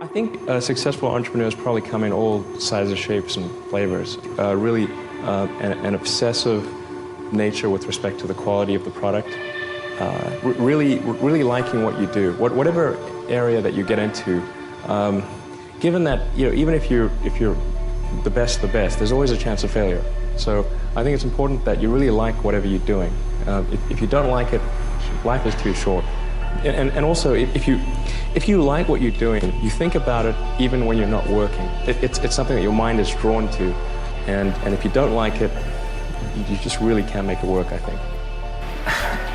I think successful entrepreneurs probably come in all sizes, shapes, and flavors. Really an obsessive nature with respect to the quality of the product. Really liking what you do, whatever area that you get into. Given that, even if you're the best, there's always a chance of failure. So I think it's important that you really like whatever you're doing. If you don't like it, life is too short. And also, if you like what you're doing, you think about it even when you're not working. It's something that your mind is drawn to, and if you don't like it, you just really can't make it work, I think.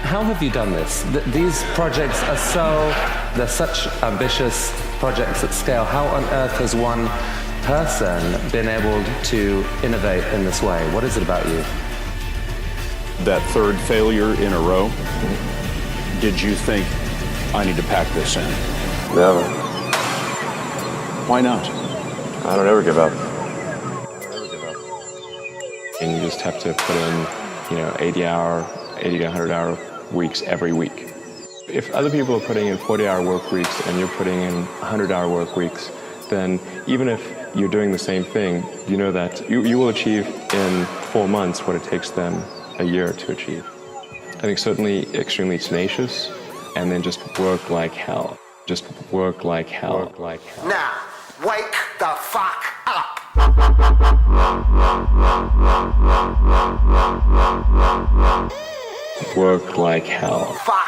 How have you done this? These projects they're such ambitious projects at scale. How on earth has one person been able to innovate in this way? What is it about you? That third failure in a row, did you think, I need to pack this in? Never. Why not? I don't ever give up. And you just have to put in, 80 to 100-hour weeks every week. If other people are putting in 40-hour work weeks and you're putting in 100-hour work weeks, then even if you're doing the same thing, you know that you will achieve in 4 months what it takes them a year to achieve. I think certainly extremely tenacious, and then just work like hell. Just work like hell. Work like hell. Now, wake the fuck up. Work like hell. Fuck.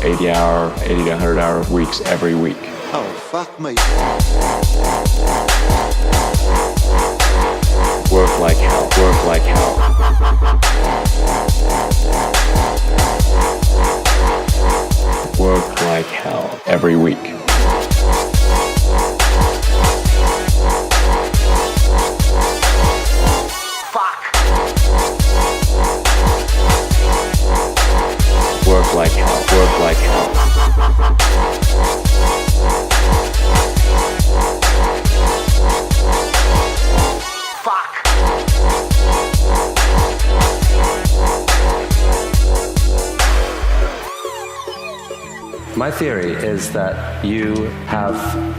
80 to 100-hour weeks every week. Oh, fuck me. Work like hell. Work like hell. Work like hell every week. Fuck. Work like hell. Work like hell. My theory is that you have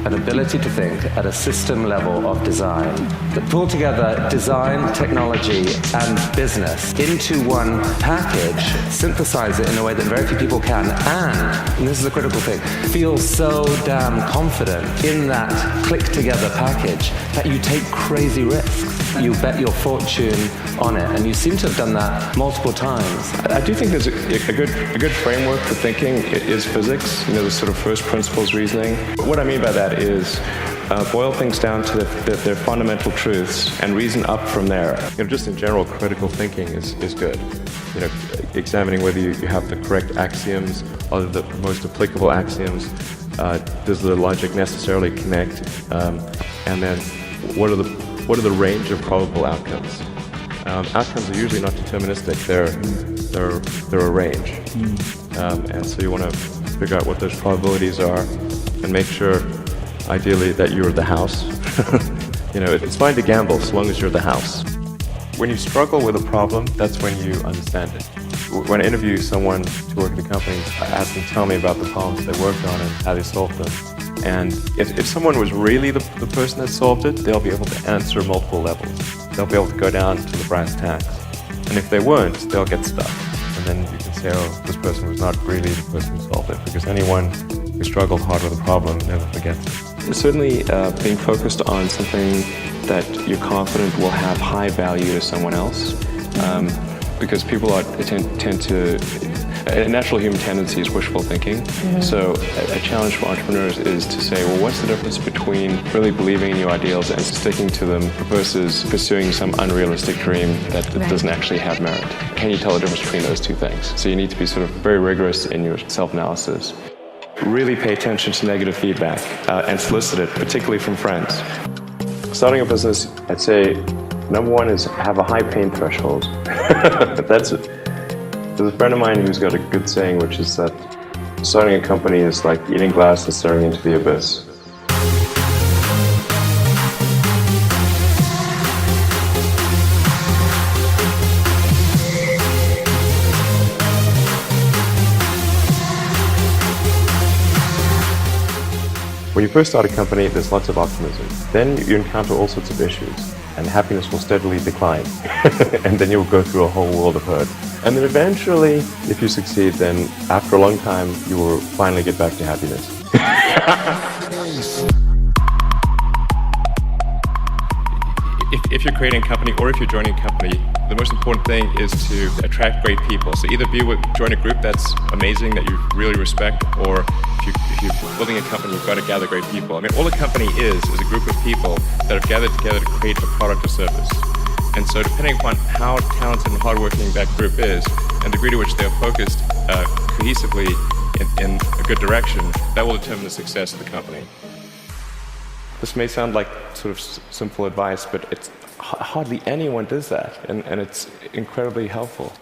an ability to think at a system level of design that pull together design, technology, and business into one package, synthesize it in a way that very few people can, and this is a critical thing, feel so damn confident in that click-together package that you take crazy risks. You bet your fortune on it, and you seem to have done that multiple times. I do think there's a good framework for thinking is physics, the sort of first principles reasoning. What I mean by that is boil things down to their fundamental truths and reason up from there. Just in general, critical thinking is good. Examining whether you have the correct axioms, or the most applicable axioms. Does the logic necessarily connect? And then what are the range of probable outcomes? Outcomes are usually not deterministic. They're a range, and so you want to figure out what those probabilities are, and make sure, ideally, that you're the house. It's fine to gamble as long as you're the house. When you struggle with a problem, that's when you understand it. When I interview someone to work at a company, I ask them to tell me about the problems they worked on and how they solved them. And if someone was really the person that solved it, they'll be able to answer multiple levels. They'll be able to go down to the brass tacks. And if they weren't, they'll get stuck. And then you can say, oh, this person was not really the person who solved it, because anyone who struggled hard with a problem never forgets it. Certainly being focused on something that you're confident will have high value to someone else, because people tend to, a natural human tendency is wishful thinking. Mm-hmm. So a challenge for entrepreneurs is to say, well, what's the difference between really believing in your ideals and sticking to them versus pursuing some unrealistic dream that doesn't actually have merit? Can you tell the difference between those two things? So you need to be sort of very rigorous in your self-analysis. Really pay attention to negative feedback and solicit it, particularly from friends. Starting a business, I'd say, number one is have a high pain threshold. That's it. There's a friend of mine who's got a good saying, which is that starting a company is like eating glass and staring into the abyss. you first start a company, there's lots of optimism. Then you encounter all sorts of issues, and happiness will steadily decline. And then you'll go through a whole world of hurt. And then eventually, if you succeed, then after a long time, you will finally get back to happiness. If you're creating a company or if you're joining a company, the most important thing is to attract great people. So either join a group that's amazing, that you really respect, or if you're building a company, you've got to gather great people. I mean, all a company is a group of people that have gathered together to create a product or service. And so depending upon how talented and hardworking that group is, and the degree to which they are focused cohesively in a good direction, that will determine the success of the company. This may sound like sort of simple advice, but it's hardly anyone does that, and it's incredibly helpful.